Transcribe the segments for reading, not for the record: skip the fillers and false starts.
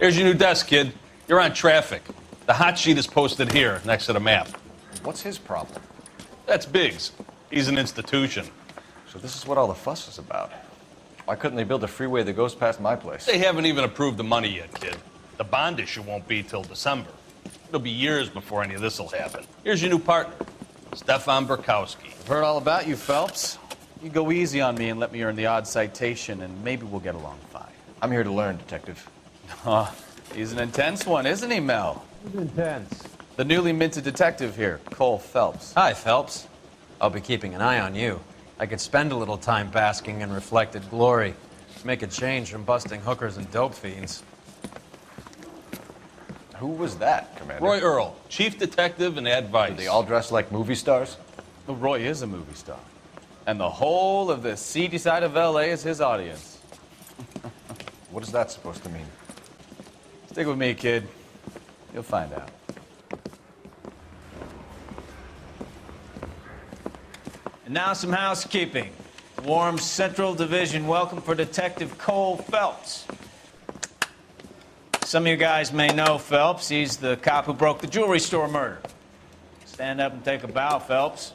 Here's your new desk, kid. You're on traffic. The hot sheet is posted here, next to the map. What's his problem? That's Biggs. He's an institution. So this is what all the fuss is about. Why couldn't they build a freeway that goes past my place? They haven't even approved the money yet, kid. The bond issue won't be till December. It'll be years before any of this will happen. Here's your new partner, Stefan Burkowski. I've heard all about you, Phelps. You go easy on me and let me earn the odd citation, and maybe we'll get along fine. I'm here to learn, Detective. He's an intense one, isn't he, Mel? Who's intense? The newly minted detective here, Cole Phelps. Hi, Phelps. I'll be keeping an eye on you. I could spend a little time basking in reflected glory. Make a change from busting hookers and dope fiends. Who was that, Commander? Roy Earl, chief detective and advice. Do they all dress like movie stars? Well, Roy is a movie star. And the whole of the seedy side of L.A. is his audience. What is that supposed to mean? Stick with me, kid. You'll find out. And now some housekeeping. Warm Central Division welcome for Detective Cole Phelps. Some of you guys may know Phelps. He's the cop who broke the jewelry store murder. Stand up and take a bow, Phelps.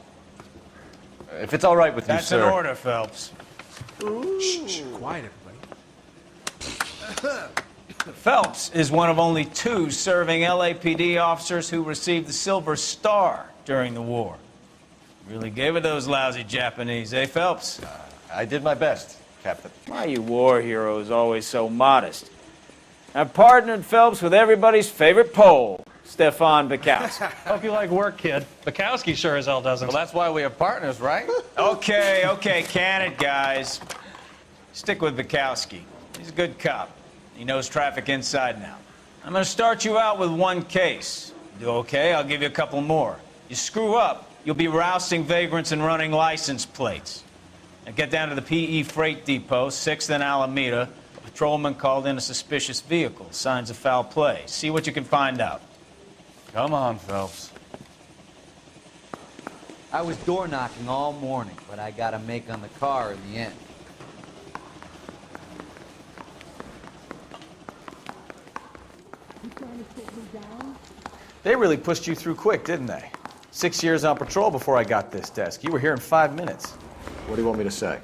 If it's all right with you, That's sir. an order, Phelps. Shh, quiet, everybody. Phelps is one of only 2 serving LAPD officers who received the Silver Star during the war. Really gave it those lousy Japanese, eh, Phelps? I did my best, Captain. Why you war heroes always so modest? I've partnered Phelps with everybody's favorite Pole, Stefan Burkowski. Hope you like work, kid. Bukowski sure as hell doesn't. Well, that's why we have partners, right? Okay, can it, guys. Stick with Bukowski. He's a good cop. He knows traffic inside and out. I'm going to start you out with 1 case. You do okay, I'll give you a couple more. You screw up, you'll be rousting vagrants and running license plates. Now get down to the PE Freight Depot, 6th and Alameda. A patrolman called in a suspicious vehicle. Signs of foul play. See what you can find out. Come on, Phelps. I was door knocking all morning, but I got a make on the car in the end. They really pushed you through quick, didn't they? 6 years on patrol before I got this desk. You were here in 5 minutes. What do you want me to say?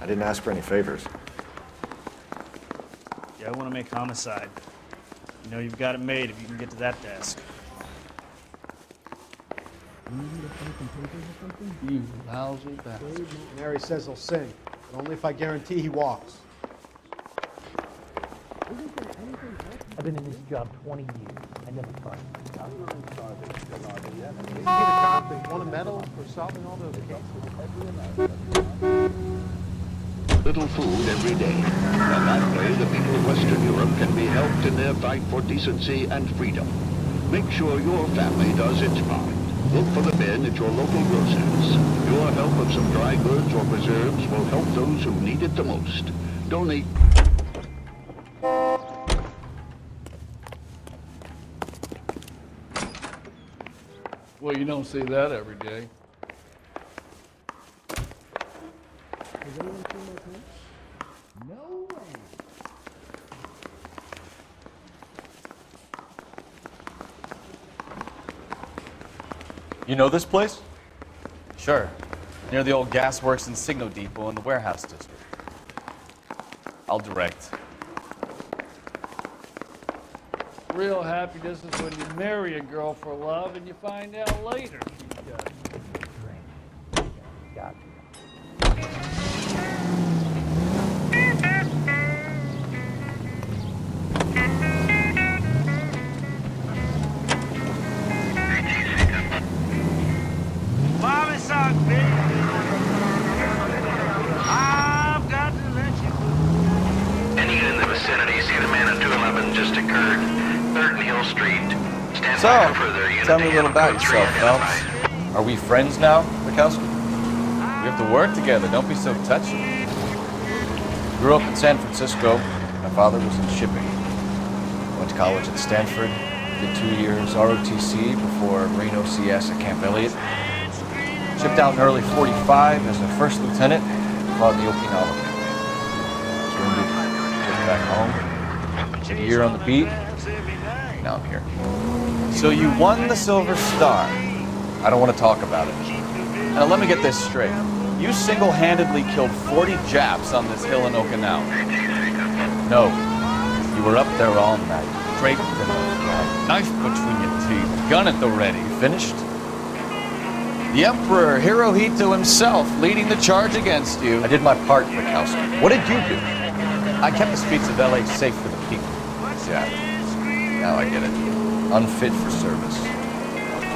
I didn't ask for any favors. Yeah, I want to make homicide. You know you've got it made if you can get to that desk. You lousy bastard. Mary says he'll sing, but only if I guarantee he walks. I've been in this job 20 years. I never thought. Is he the cop that won a medal for solving all those cases? Little food every day. And that way the people of Western Europe can be helped in their fight for decency and freedom. Make sure your family does its part. Look for the men at your local grocers. Your help of some dry goods or preserves will help those who need it the most. Donate. Well, you don't see that every day. No way. You know this place? Sure. Near the old gas works and Signal Depot in the warehouse district. I'll direct. Real happiness is when you marry a girl for love and you find out later she's got Got Bobby Sock, baby. I've got to let you go. Any in the vicinity, see the man at 211 just occurred. 3rd and Hill Street. Stand So, by for further unit. tell me a little about Code 3 yourself, Phelps. identified. Are we friends now, Bukowski? We have to work together. Don't be so touchy. Grew up in San Francisco. My father was in shipping. Went to college at Stanford. Did 2 years ROTC before Marine OCS at Camp Elliott. Shipped out in early 45 as a first lieutenant. Fought in the Okinawa campaign. Was wounded. Took back home. Did a year on the beat. Now I'm here. So you won the Silver Star. I don't want to talk about it. Now let me get this straight. You single-handedly killed 40 Japs on this hill in Okinawa. No. You were up there all night, draped in a flag, knife between your teeth, gun at the ready. Finished? The Emperor Hirohito himself leading the charge against you. I did my part, Bukowski. What did you do? I kept the streets of LA safe for the people. Yeah. Now I get it. Unfit for service.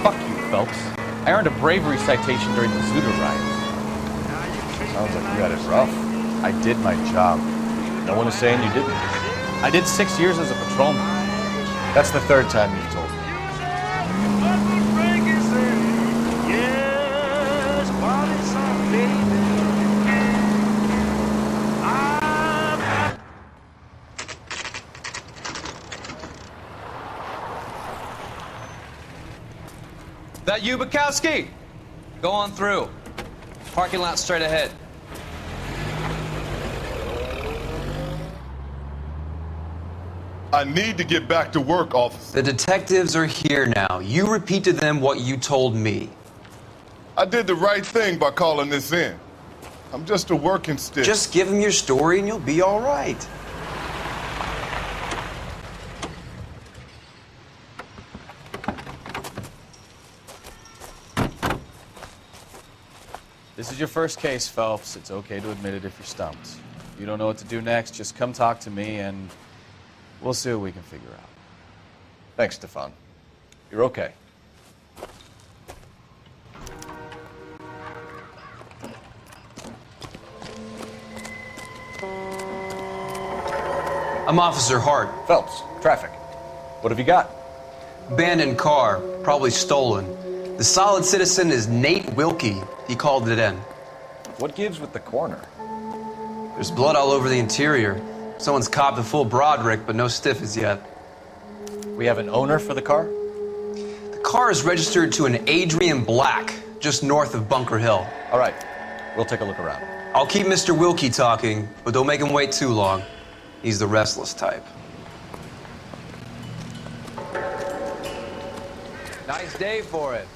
Fuck you, Phelps. I earned a bravery citation during the Zuda riots. Sounds like you had it rough. I did my job. No one is saying you didn't. I did 6 years as a patrolman. That's the third time you've told me. That you, Bukowski? Go on through. Parking lot straight ahead. I need to get back to work, officer. The detectives are here now. You repeat to them what you told me. I did the right thing by calling this in. I'm just a working stick. Just give them your story and you'll be all right. This is your first case, Phelps. It's okay to admit it if you're stumped. If you don't know what to do next, just come talk to me and we'll see what we can figure out. Thanks, Stefan. You're okay. I'm Officer Hart. Phelps, traffic. What have you got? Abandoned car, probably stolen. The solid citizen is Nate Wilkie. He called it in. What gives with the coroner? There's blood all over the interior. Someone's copped a full Broderick, but no stiff as yet. We have an owner for the car? The car is registered to an Adrian Black, just north of Bunker Hill. All right, we'll take a look around. I'll keep Mr. Wilkie talking, but don't make him wait too long. He's the restless type. Nice day for it.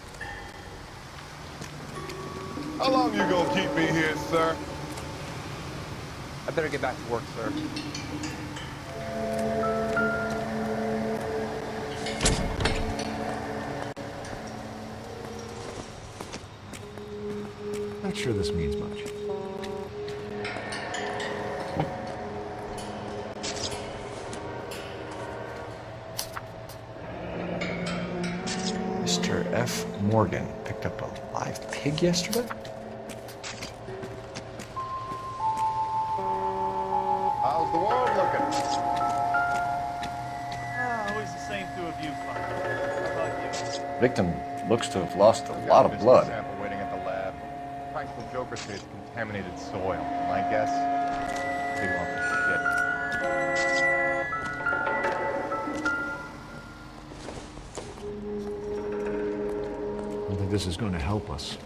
How long you gonna keep me here, sir? I better get back to work, sir. Not sure this means much. Mr. F. Morgan picked up a live pig yesterday? How's the world looking? Always the same two of you, Funk. How about you? Victim looks to have lost a lot of blood. Sample waiting at the lab. Practical Joker says contaminated soil. My guess, big lump of shit. I don't think this is going to help us.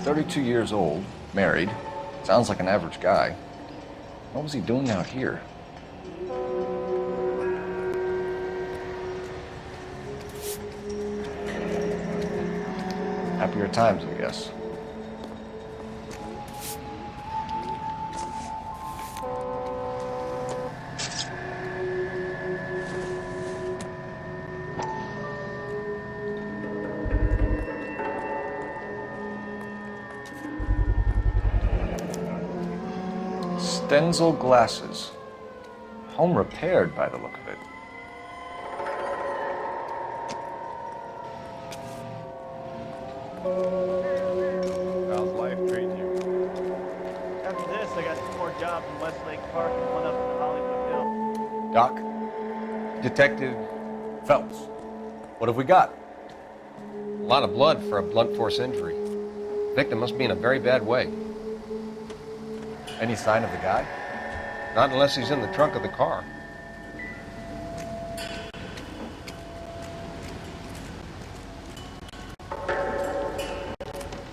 "32 years old, married. Sounds like an average guy. What was he doing out here?" Happier times, I guess. Stenzel glasses. Home repaired by the look of it. How's life treating you? After this, I got 2 more jobs in Westlake Park and 1 up in Hollywood Hill. Doc? Detective Phelps. What have we got? A lot of blood for a blunt force injury. Victim must be in a very bad way. Any sign of the guy? Not unless he's in the trunk of the car.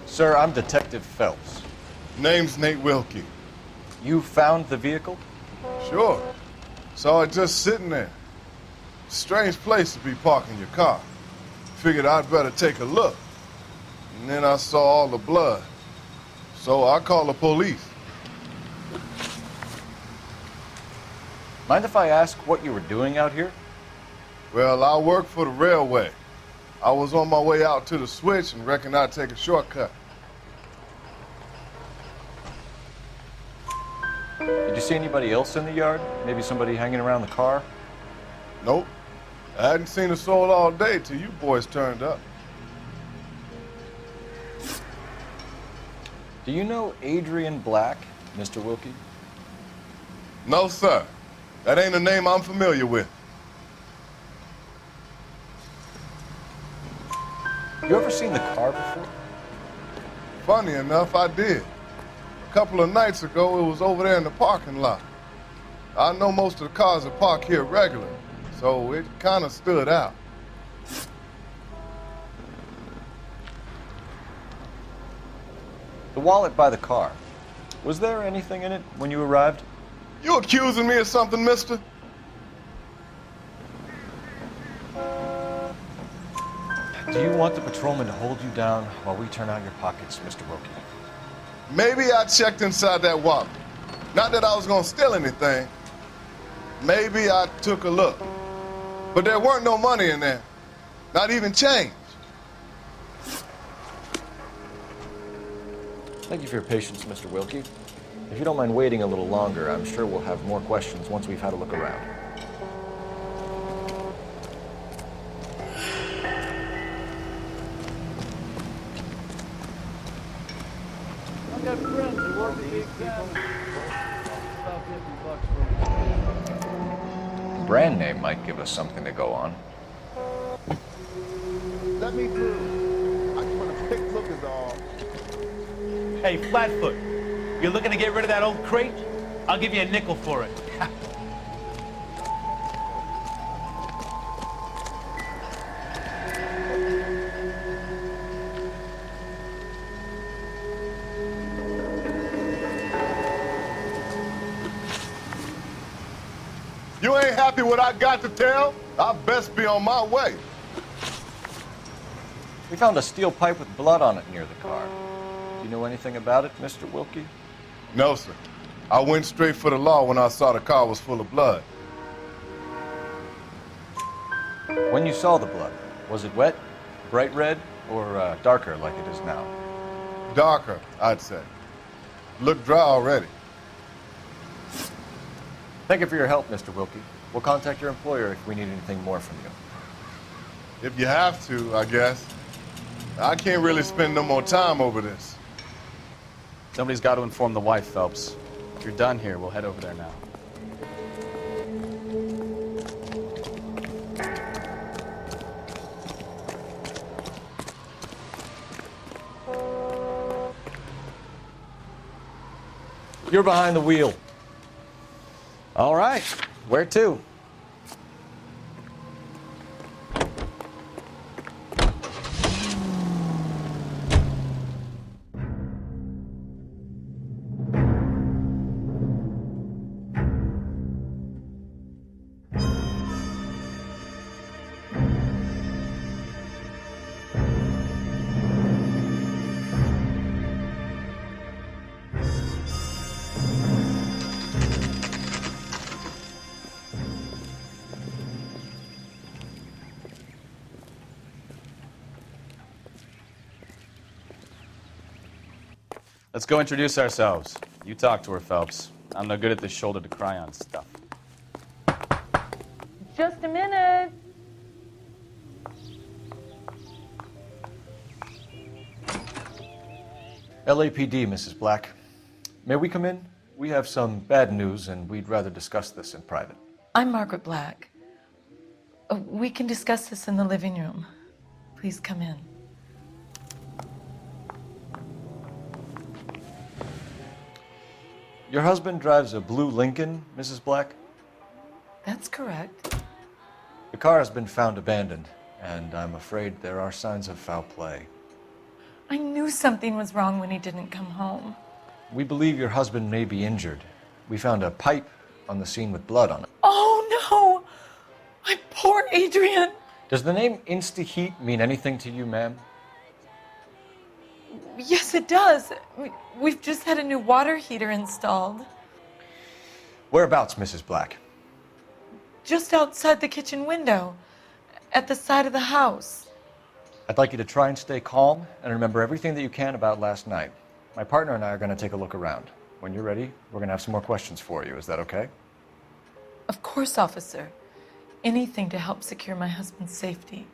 Sir, I'm Detective Phelps. Name's Nate Wilkie. You found the vehicle? Sure. Saw it just sitting there. Strange place to be parking your car. Figured I'd better take a look. And then I saw all the blood. So I called the police. Mind if I ask what you were doing out here? Well, I work for the railway. I was on my way out to the switch and reckoned I'd take a shortcut. Did you see anybody else in the yard? Maybe somebody hanging around the car? Nope. I hadn't seen a soul all day till you boys turned up. Do you know Adrian Black, Mr. Wilkie? No, sir. That ain't a name I'm familiar with. You ever seen the car before? Funny enough, I did. A couple of nights ago, it was over there in the parking lot. I know most of the cars are parked here regular, so it kind of stood out. The wallet by the car. Was there anything in it when you arrived? You accusing me of something, mister? Do you want the patrolman to hold you down while we turn out your pockets, Mr. Wilkie? Maybe I checked inside that wallet. Not that I was gonna steal anything. Maybe I took a look. But there weren't no money in there. Not even change. Thank you for your patience, Mr. Wilkie. If you don't mind waiting a little longer, I'm sure we'll have more questions once we've had a look around. I've got friends who work at the exam. About $50 for Brand name might give us something to go on. Let me through. I just want a quick look is all. Hey, Flatfoot, you're looking to get rid of that old crate? I'll give you a nickel for it. You ain't happy what I got to tell? I best be on my way. We found a steel pipe with blood on it near the car. Do you know anything about it, Mr. Wilkie? No, sir. I went straight for the law when I saw the car was full of blood. When you saw the blood, was it wet, bright red, or darker like it is now? Darker, I'd say. Looked dry already. Thank you for your help, Mr. Wilkie. We'll contact your employer if we need anything more from you. If you have to, I guess. I can't really spend no more time over this. Somebody's got to inform the wife, Phelps. If you're done here, we'll head over there now. You're behind the wheel. All right. Where to? Let's go introduce ourselves. You talk to her, Phelps. I'm no good at this shoulder to cry on stuff. Just a minute. LAPD, Mrs. Black. May we come in? We have some bad news, and we'd rather discuss this in private. I'm Margaret Black. We can discuss this in the living room. Please come in. Your husband drives a blue Lincoln, Mrs. Black? That's correct. The car has been found abandoned, and I'm afraid there are signs of foul play. I knew something was wrong when he didn't come home. We believe your husband may be injured. We found a pipe on the scene with blood on it. Oh no! My poor Adrian! Does the name Insta-Heat mean anything to you, ma'am? Yes, it does. We've just had a new water heater installed. Whereabouts, Mrs. Black? Just outside the kitchen window, at the side of the house. I'd like you to try and stay calm and remember everything that you can about last night. My partner and I are going to take a look around. When you're ready, we're going to have some more questions for you. Is that okay? Of course, officer. Anything to help secure my husband's safety.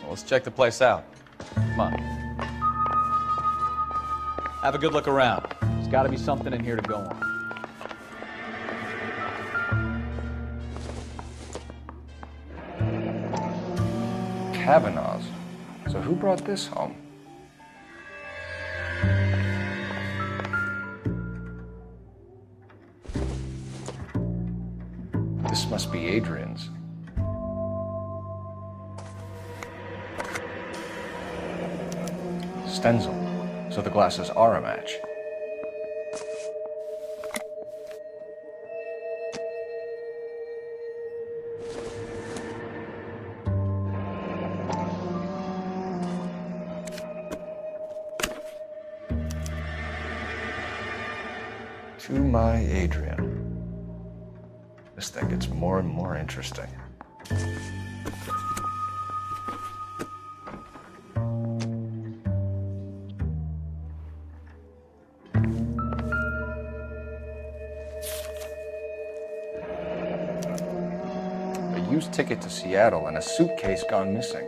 Well, let's check the place out. Come on. Have a good look around. There's got to be something in here to go on. Kavanaugh's. So who brought this home? This must be Adrian's. Stenzel. So the glasses are a match. To my Adrian. This thing gets more and more interesting. A used ticket to Seattle and a suitcase gone missing.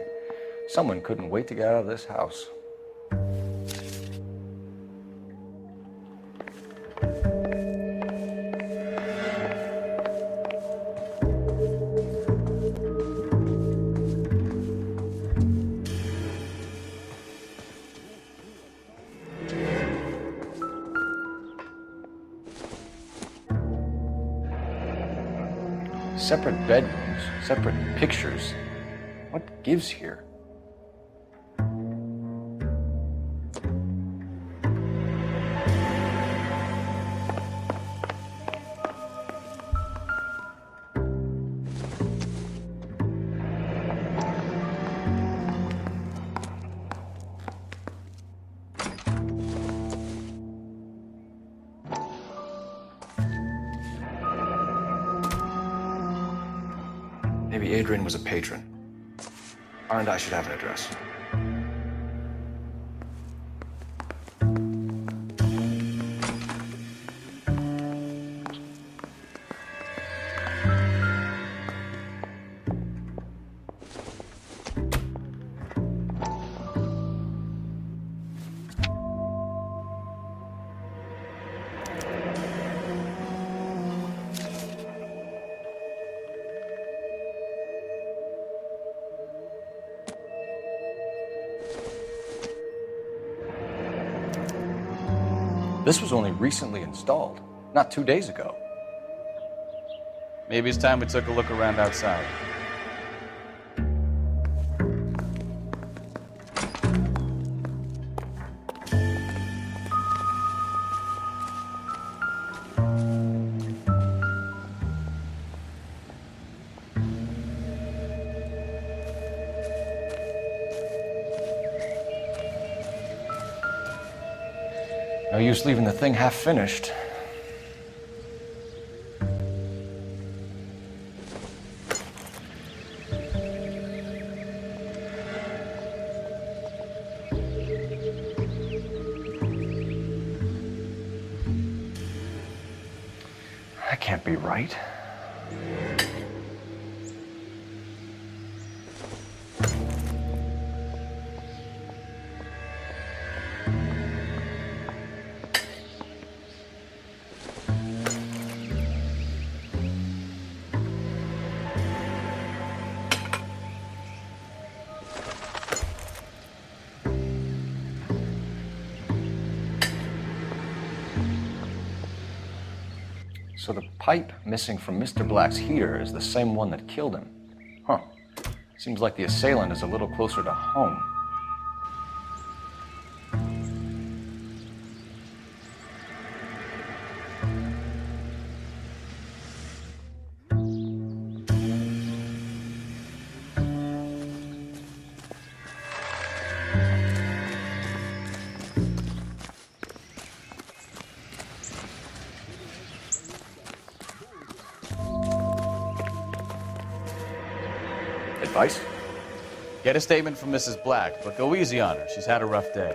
Someone couldn't wait to get out of this house. Separate bedrooms, separate pictures. What gives here? Maybe Adrian was a patron. R&I should have an address. This was only recently installed, not 2 days ago. Maybe it's time we took a look around outside. No use leaving the thing half finished. That can't be right. So the pipe missing from Mr. Black's heater is the same one that killed him. Huh. Seems like the assailant is a little closer to home. Advice? Get a statement from Mrs. Black, but go easy on her. She's had a rough day.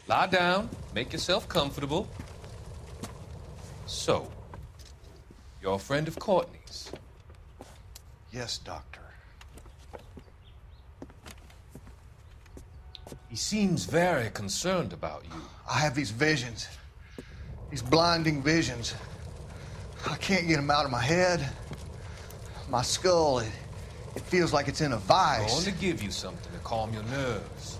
Lie down, make yourself comfortable. So, you're a friend of Courtney's? Yes, Doctor. He seems very concerned about you. I have these visions. These blinding visions. I can't get them out of my head. My skull, it feels like it's in a vice. I'm going to give you something to calm your nerves.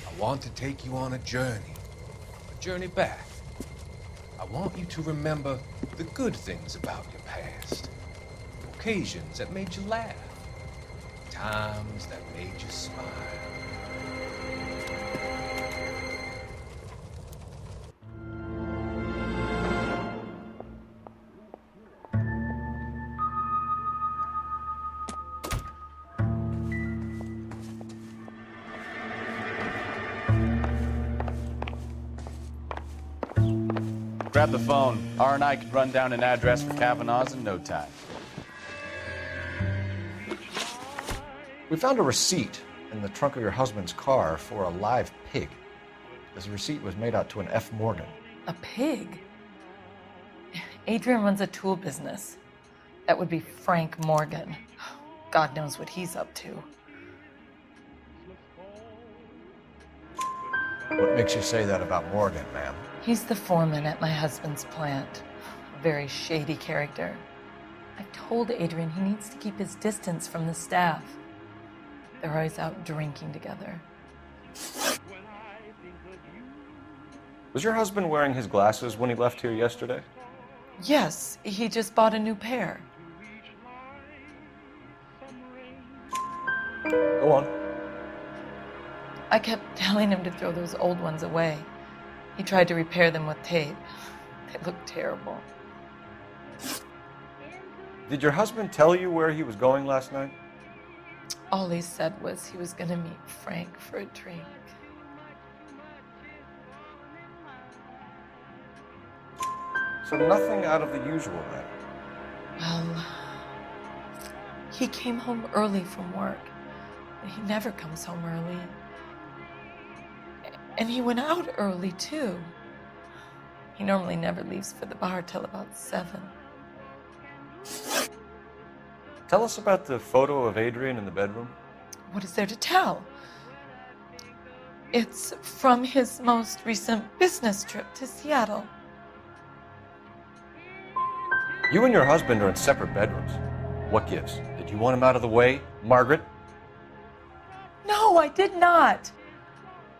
I want to take you on a journey back. I want you to remember the good things about your past, occasions that made you laugh, times that made you smile. Grab the phone. R&I can run down an address for Kavanaugh's in no time. We found a receipt in the trunk of your husband's car for a live pig. This receipt was made out to an F. Morgan. A pig? Adrian runs a tool business. That would be Frank Morgan. God knows what he's up to. What makes you say that about Morgan, ma'am? He's the foreman at my husband's plant. A very shady character. I've told Adrian he needs to keep his distance from the staff. They're always out drinking together. Was your husband wearing his glasses when he left here yesterday? Yes, he just bought a new pair. Go on. I kept telling him to throw those old ones away. He tried to repair them with tape. They looked terrible. Did your husband tell you where he was going last night? All he said was he was going to meet Frank for a drink. So nothing out of the usual then? Well, he came home early from work. He never comes home early. And he went out early, too. He normally never leaves for the bar till about 7. Tell us about the photo of Adrian in the bedroom. What is there to tell? It's from his most recent business trip to Seattle. You and your husband are in separate bedrooms. What gives? Did you want him out of the way, Margaret? No, I did not.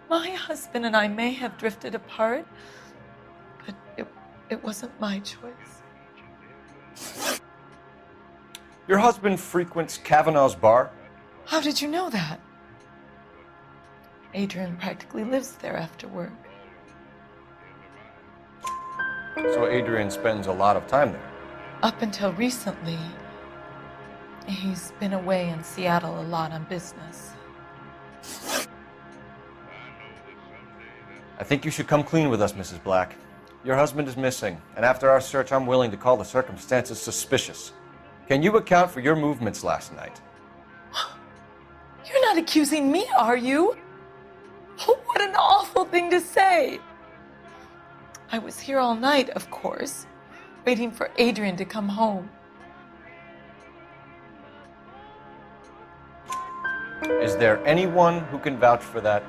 My husband and I may have drifted apart, but it wasn't my choice. Your husband frequents Kavanaugh's bar? How did you know that? Adrian practically lives there after work. So Adrian spends a lot of time there? Up until recently, he's been away in Seattle a lot on business. I think you should come clean with us, Mrs. Black. Your husband is missing, and after our search, I'm willing to call the circumstances suspicious. Can you account for your movements last night? You're not accusing me, are you? Oh, what an awful thing to say. I was here all night, of course, waiting for Adrian to come home. Is there anyone who can vouch for that?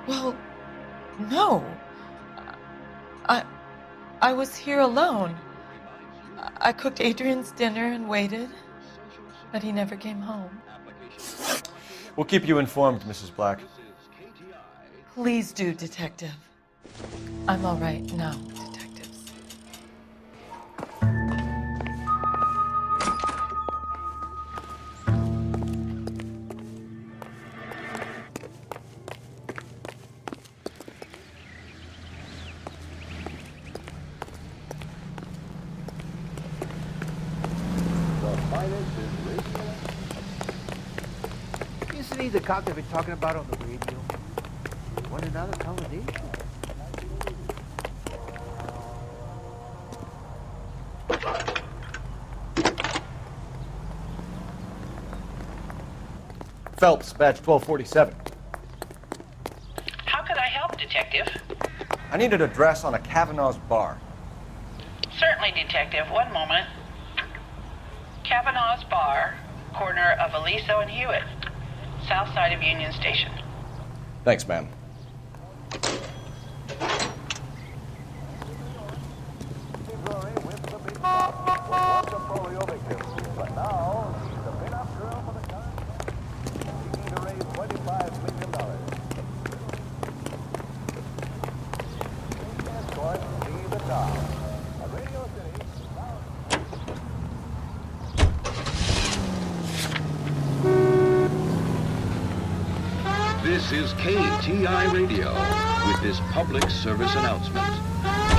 Well, no. I was here alone. I cooked Adrian's dinner and waited, but he never came home. We'll keep you informed, Mrs. Black. Please do, Detective. I'm all right now, detectives. Isn't he the cop they've been talking about on the radio? What another accommodation? Phelps, badge 1247. How could I help, Detective? I need an address on a Kavanaugh's bar. Certainly, Detective. One moment. Kavanaugh's Bar, corner of Aliso and Hewitt, south side of Union Station. Thanks, ma'am. This is KTI Radio with this public service announcement.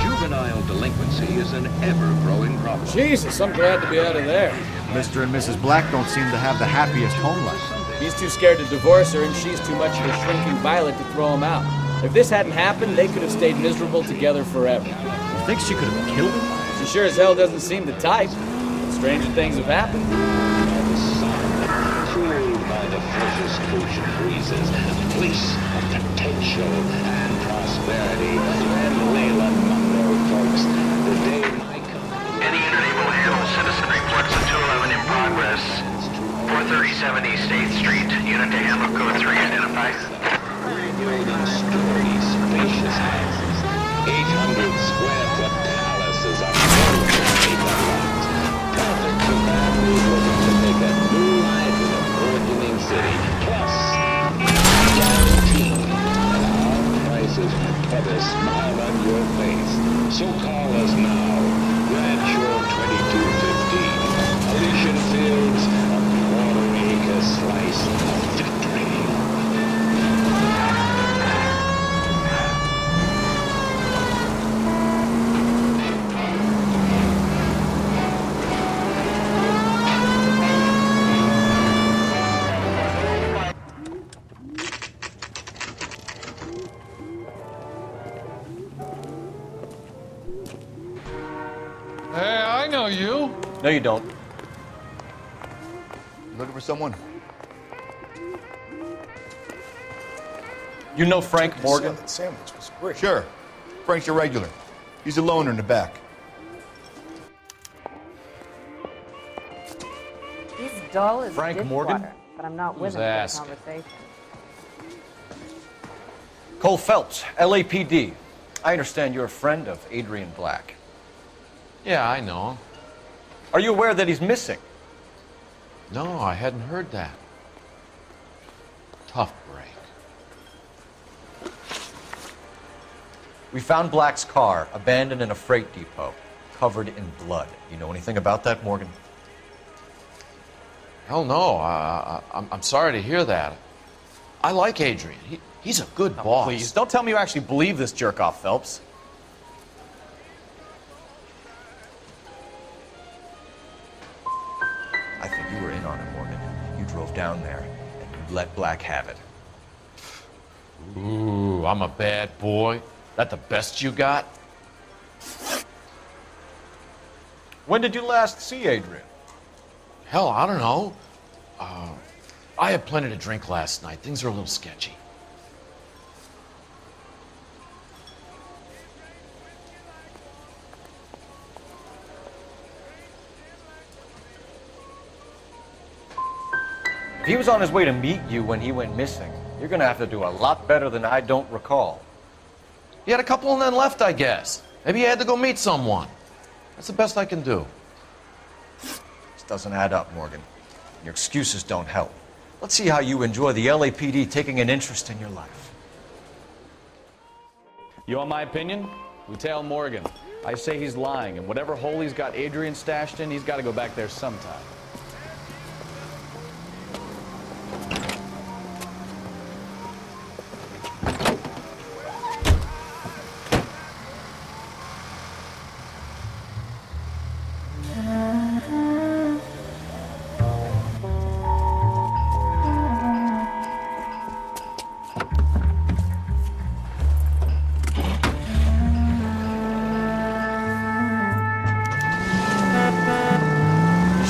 Juvenile delinquency is an ever-growing problem. Jesus, I'm glad to be out of there. Mr. and Mrs. Black don't seem to have the happiest home life. He's too scared to divorce her, and she's too much of a shrinking violet to throw him out. If this hadn't happened, they could have stayed miserable together forever. You think she could have killed him? She sure as hell doesn't seem the type. But stranger things have happened. Cooled by the freshest ocean breezes, a place of potential and prosperity. And Layla Munro, folks, the day my company... Any unit able to handle citizen reports of 211 in progress. 437 East 8th Street. Unit to handle code 3 identified. Building sturdy, spacious houses. 800 square foot palaces are built to take a lot. Perfect for families looking to make a new life in a burgeoning city. Plus, guaranteed that our prices will put a smile on your face. So call us now. Grand Shore 2215. Elysian Fields, a quarter-acre slice of victory. Hey, I know you. No, you don't. Looking for someone? You know Frank Morgan? That sandwich was great. Sure. Frank's your regular. He's a loner in the back. He's dull as Frank dishwater, Morgan? but I'm not with Who's him for a asking? conversation. Cole Phelps, LAPD. I understand you're a friend of Adrian Black. Yeah, I know him. Are you aware that he's missing? No, I hadn't heard that. Tough break. We found Black's car abandoned in a freight depot, covered in blood. You know anything about that, Morgan? Hell no. I'm sorry to hear that. I like Adrian. He's a good boss. Please, don't tell me you actually believe this jerk-off, Phelps. I think you were in on it, Morgan. You drove down there, and you let Black have it. Ooh, I'm a bad boy. That the best you got? When did you last see Adrian? Hell, I don't know. I had plenty to drink last night. Things are a little sketchy. he was on his way to meet you when he went missing, you're gonna have to do a lot better than I don't recall. He had a couple and then left, I guess. Maybe he had to go meet someone. That's the best I can do. This doesn't add up, Morgan. Your excuses don't help. Let's see how you enjoy the LAPD taking an interest in your life. You want my opinion? We tail Morgan. I say he's lying, and whatever hole he's got Adrian stashed in, he's got to go back there sometime.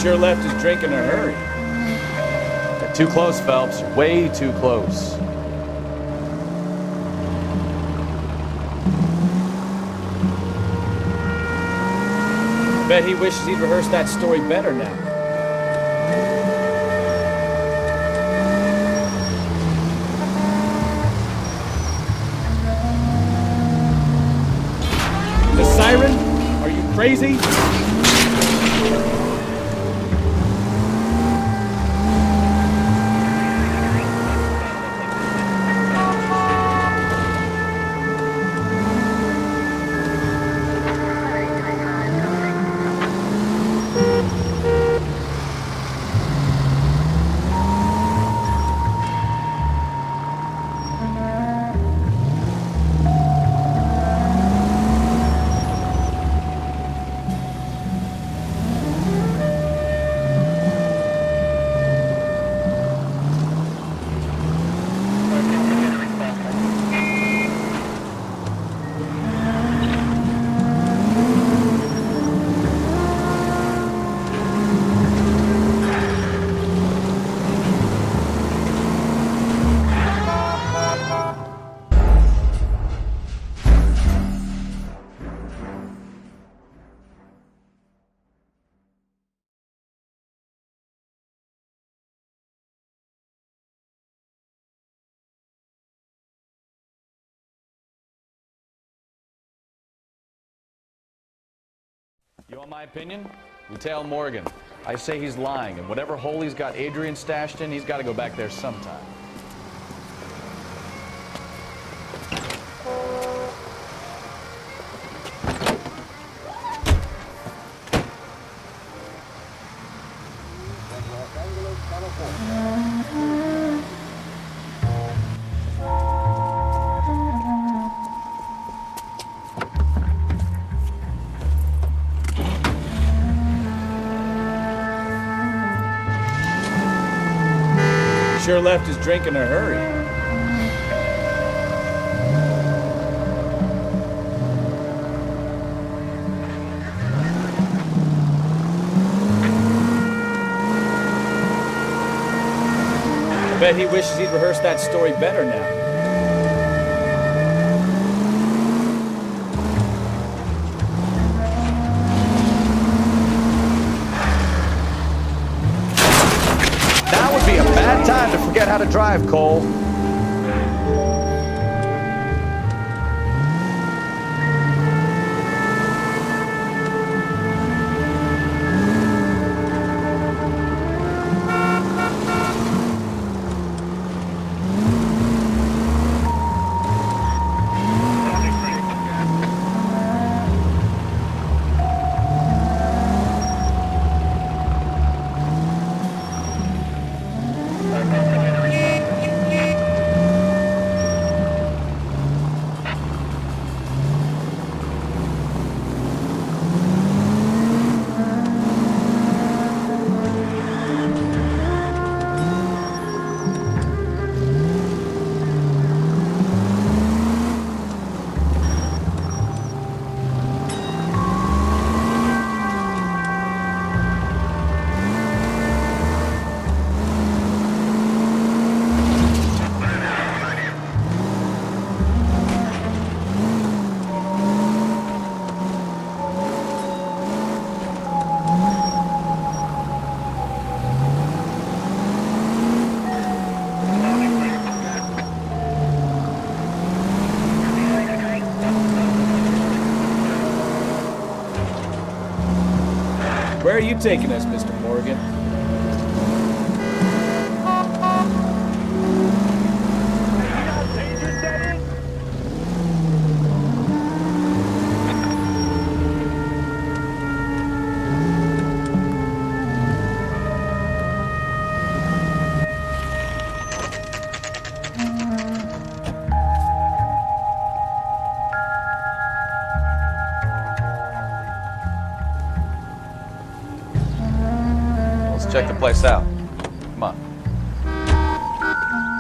Sure left his drink in a hurry. You're too close, Phelps. You're way too close. Bet he wishes he'd rehearsed that story better now. The siren? Are you crazy? You want my opinion? We tail Morgan. I say he's lying, and whatever hole he's got Adrian stashed in, he's got to go back there sometime. Sure left his drink in a hurry. I bet he wishes he'd rehearsed that story better now. Now would be a bad time to forget how to drive, Cole. Where are you taking us, Mr. Morgan? Let's check the place out. Come on.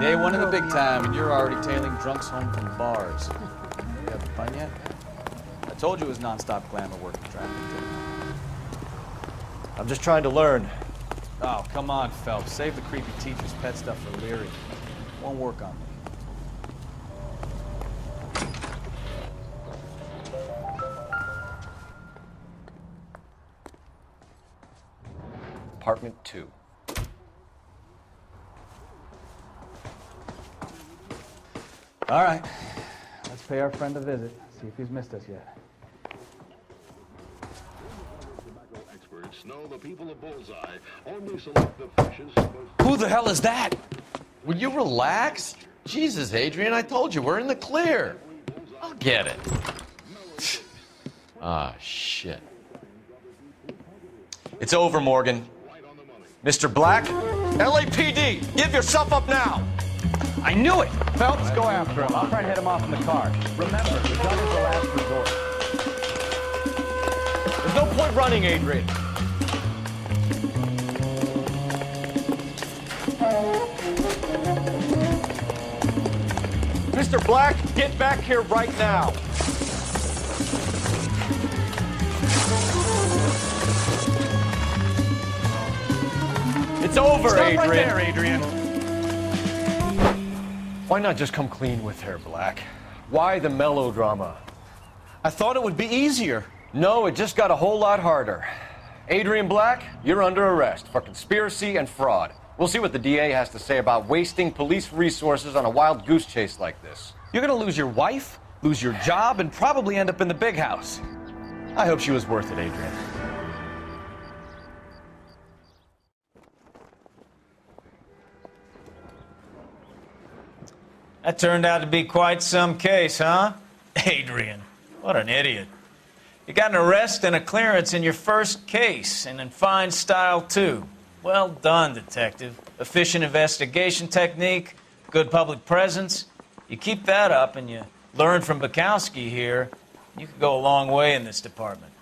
Day one in the big time, and you're already tailing drunks home from bars. You having fun yet? I told you it was non-stop glamour work in traffic. I'm just trying to learn. Oh, come on, Phelps. Save the creepy teacher's pet stuff for Leary. Won't work on me. Apartment 2. All right. Let's pay our friend a visit. See if he's missed us yet. Experts know the people of Bullseye only select the fishes supposed Who the hell is that? Will you relax? Jesus, Adrian, I told you, we're in the clear. I'll get it. Ah, shit. It's over, Morgan. Mr. Black, LAPD, give yourself up now. I knew it. Phelps, go after him. I'll try and head him off in the car. Remember, the gun is the last resort. There's no point running, Adrian. Mr. Black, get back here right now. It's over, Stop Adrian. right there, Adrian. Why not just come clean with her, Black? Why the melodrama? I thought it would be easier. No, it just got a whole lot harder. Adrian Black, you're under arrest for conspiracy and fraud. We'll see what the DA has to say about wasting police resources on a wild goose chase like this. You're gonna lose your wife, lose your job, and probably end up in the big house. I hope she was worth it, Adrian. That turned out to be quite some case, huh? Adrian, what an idiot. You got an arrest and a clearance in your first case, and in fine style, too. Well done, detective. Efficient investigation technique, good public presence. You keep that up and you learn from Bukowski here, you could go a long way in this department.